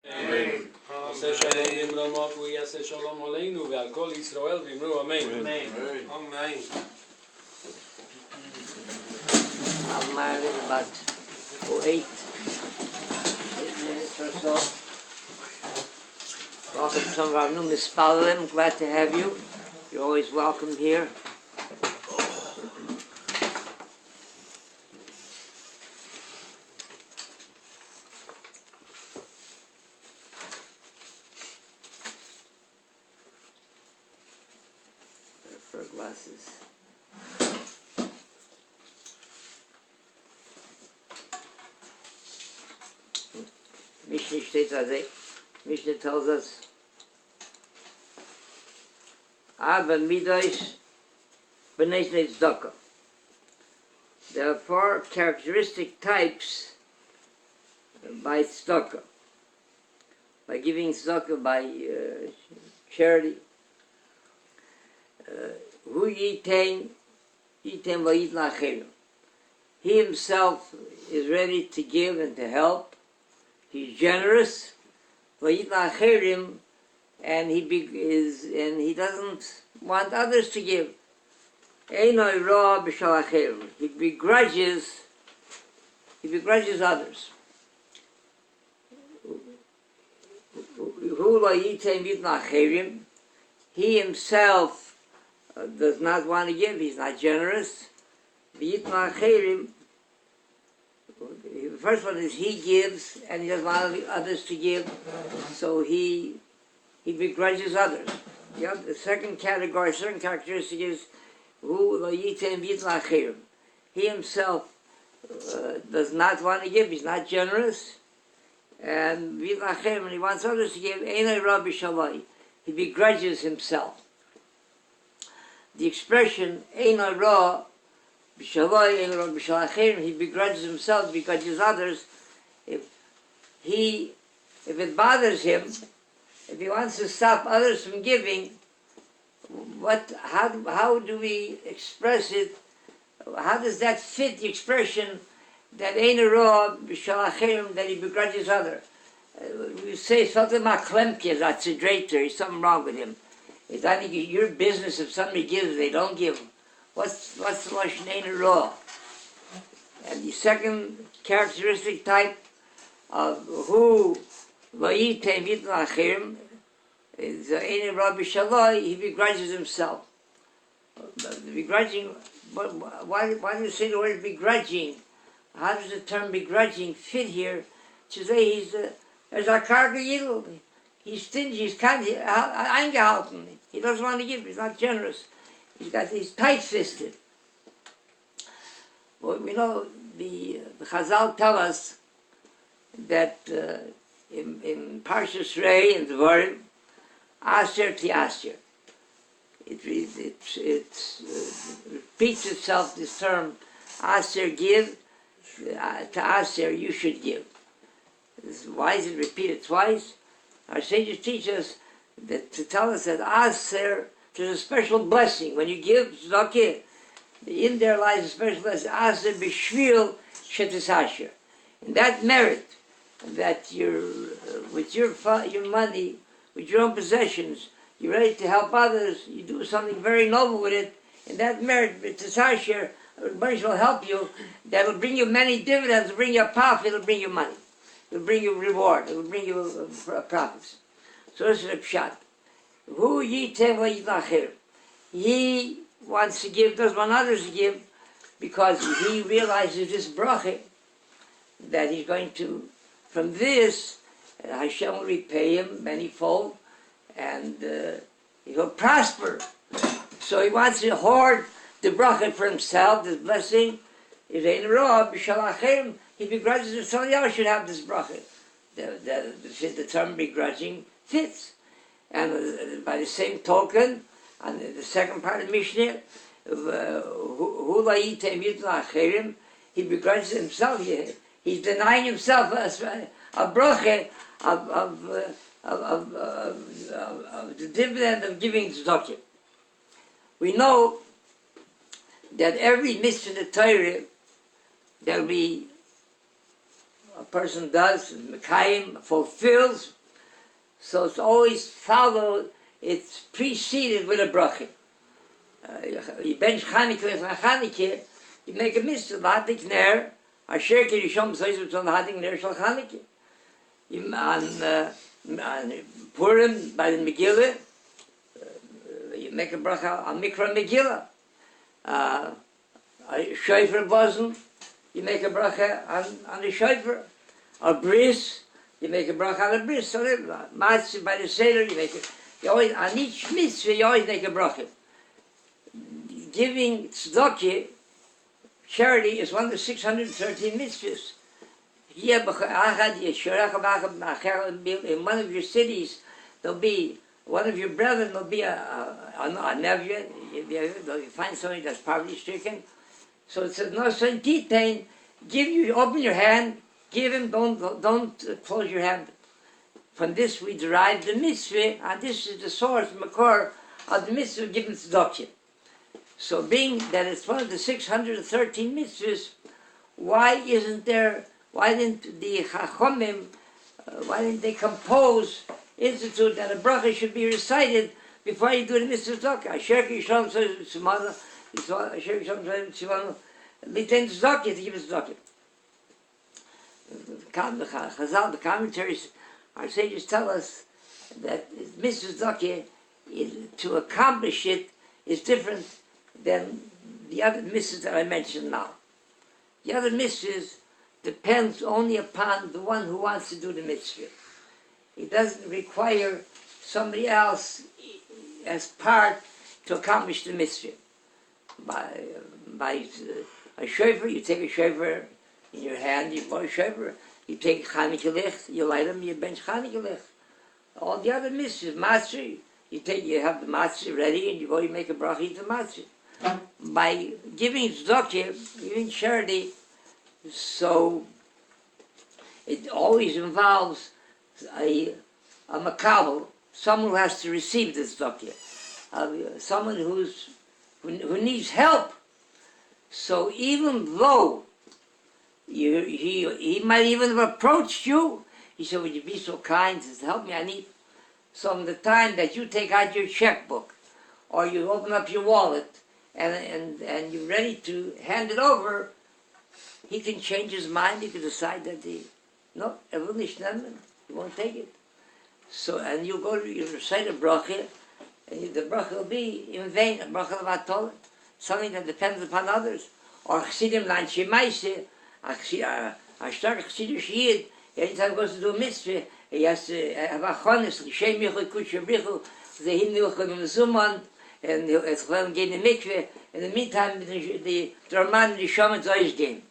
Amen. עושה שלום במרומו והוא יעשה שלום עלינו ועל כל ישראל ואמרו אמן. אמן. I'm married about 8 minutes or so. Welcome to some of our new mispalim. Glad to have you. You're always welcome here. For glasses. Mishnah states as a Mishnah tells us Ava Midos B'nei Tzedakah. There are 4 characteristic types by tzedakah. By giving tzedakah by charity. Hu yitain v'yit la'acherim. He himself is ready to give and to help. He's generous, v'yit la'acherim, and he doesn't want others to give. Einoi ra b'shal acherim. He begrudges others. Hu lo yitain v'yit la'acherim. He himself does not want to give, he's not generous. The first one is he gives and he doesn't want others to give, so he begrudges others. The second category, certain characteristic is he himself does not want to give, he's not generous, and he wants others to give. He begrudges himself. The expression "Eina ra b'shaloi, eina ra b'shal acherim," he begrudges himself, begrudges others. If it bothers him, if he wants to stop others from giving, how do we express it? How does that fit the expression that "Eina ra b'shal acherim," that he begrudges others? We say something about Klemke, that's a traitor. There's something wrong with him. It's I think your business if somebody gives, they don't give. What's the lashon eina ra? And the second characteristic type of who v'yitain v'yit la'acherim is eina ra b'shaloi. He begrudges himself. The begrudging. Why do you say the word begrudging? How does the term begrudging fit here? To say he's there's a karga yidl. He's stingy, he's eingehalten. He doesn't want to give, he's not generous. He's tight-fisted. Well, we know the Chazal tell us that in Parshas Rei and Dvarim, Asher ti Asher. It repeats itself, this term, Asher give, to Asher you should give. Why is it repeated twice? Our sages teach us that to tell us that Aser, there's a special blessing. When you give Dokie, in there lies a special blessing. Aser b'shvil shetis asher. And that merit, that with your money, with your own possessions, you're ready to help others, you do something very noble with it, and that merit, shetis asher, a bunch will help you, that'll bring you many dividends, it'll bring you a profit, it'll bring you money. It will bring you reward. It will bring you profits. So this is a pshat. Who yitain v'yit la'acherim. He wants to give, doesn't want others to give, because he realizes this bracha that he's going to, from this, Hashem will repay him manyfold, and he'll prosper. So he wants to hoard the bracha for himself, this blessing. Is eina ra b'shal acherim. He begrudges that somebody else should have this bracha. The term begrudging fits. And by the same token, on the second part of Mishnah, hu la yitain v'yit la'acherim, he begrudges himself. He's denying himself a bracha of the dividend of giving tzedakah. We know that every mitzvah in the Torah, there'll be a person does, Mekayim, fulfills, So it's always followed, it's preceded with a bracha. You bench Chanukah, you make a mitzvah, Outtakes ner, Asher Kirishom Soizut on Outtakes ner Shal Chanukah. On Purim, by the Megillah, you make a bracha on Mikra Megillah. Shofar Bosn, you make a bracha on the shofar. A bris, you make a bracha on a bris. So matzah by the seder, you make it. You always, on each mitzvah, you always make a bracha. Giving tzedakah, charity, is one of the 613 mitzvahs. In one of your cities, there'll be one of your brethren, there'll be a nephew. You find somebody that's poverty stricken. So it says, no, so in detain, open your hand, give him, don't close your hand. From this we derive the mitzvah, and this is the source, makor, of the mitzvah of giving tzedakah. So being that it's one of the 613 mitzvahs, why didn't the Chachomim, why didn't they institute that a bracha should be recited before you do the mitzvah tzedakah? Asher Kishon Tzimana, Asher Kishon Tzimana, Litain tzedakah, to give tzedakah. The commentaries, our sages tell us that mitzvah tzedakah, to accomplish it, is different than the other mitzvahs that I mentioned now. The other mitzvahs depends only upon the one who wants to do the mitzvah. It doesn't require somebody else as part to accomplish the mitzvah. By a shofar, you take a shofar in your hand, you blow a shofar, you take Chanukah licht, you light them, you bench Chanukah licht. All the other mitzvahs, matzah, you have the matzah ready, and you make a bracha, eat the matzah. By giving tzedakah, giving charity, so it always involves a makabel, someone who has to receive the tzedakah, someone who needs help. So even though he might even have approached you, he said, would you be so kind as to help me? I need. So from the time that you take out your checkbook, or you open up your wallet, and you're ready to hand it over, he can change his mind. He can decide that he won't take it. So, and you recite a bracha, and the bracha will be in vain, a bracha levatol, something that depends upon others. Or chsidim lanchi maise, a stark chassidish yid, anytime he goes to do a mitzvah, he has to have a chonis, l'shem yichud kutsher brichu, the hindu chod mezuman, and it's going to get in the mikveh. In the meantime, the Raman and the Shaman is always game.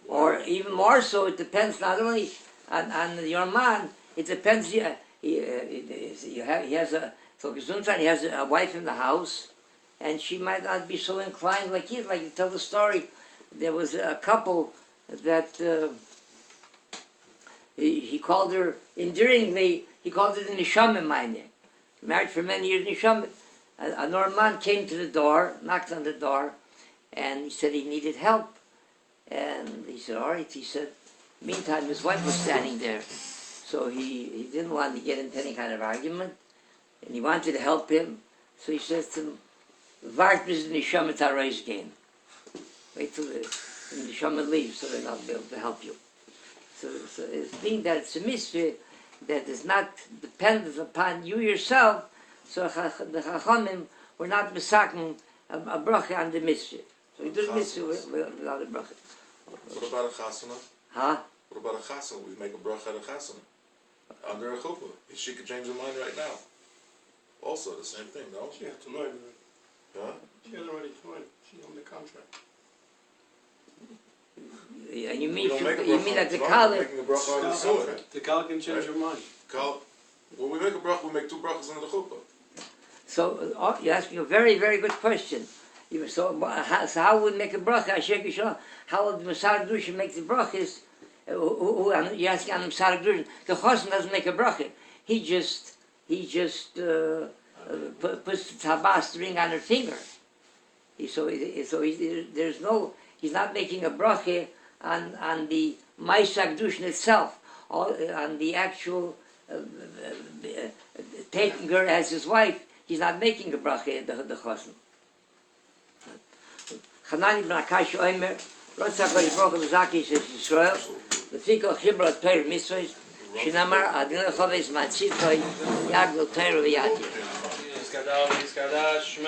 Or even more so, it depends not only on the Raman, it depends, he has a wife in the house, and she might not be so inclined like you tell the story. There was a couple that he called her endearingly, he called it the Shaman mine. Married for many years in Shaman. A Norman came to the door, knocked on the door, and he said he needed help. And he said, all right. He said, meantime, his wife was standing there. So he didn't want to get into any kind of argument, and he wanted to help him. So he says to him, Vart bis in the Shaman Taroi's game. Wait till the Shaman leaves so they'll not be able to help you. So it's being that it's a mitzvah that is not dependent upon you yourself, so the Chachamim were not misaking a bracha on the mitzvah. So we do the mitzvah without a bracha. What about a chasana? Huh? What about a chasana? We make a bracha at a chasana. Under a chuppah. She could change her mind right now. Also the same thing, no? She had tonight. Huh? She had already tonight. She's on the contract. Yeah, you mean that the We're Kali? making a bracha on the suah. The Kali can change her mind. When we make a bracha, we make two brachas under the chuppah. So you're asking a very, very good question. So how would make a bracha? How would the Masar Gdusha make the brachas? You're asking on the Masar Gdusha. The Chosn doesn't make a bracha. He just puts the tabas ring on her finger. He's not making a bracha on the Maisa Gdusha itself, or on the actual taking her as his wife, he's not making a bracha the chassan. Chanani ibn Akash Omer, Rotzach Yisroch L'Zaki Shes Yisrael, L'Fikol Chibra Torah Mitzvahs, Shinamar Adin Choves Matzit Yaglo Torah V'Yatir. Iskadash,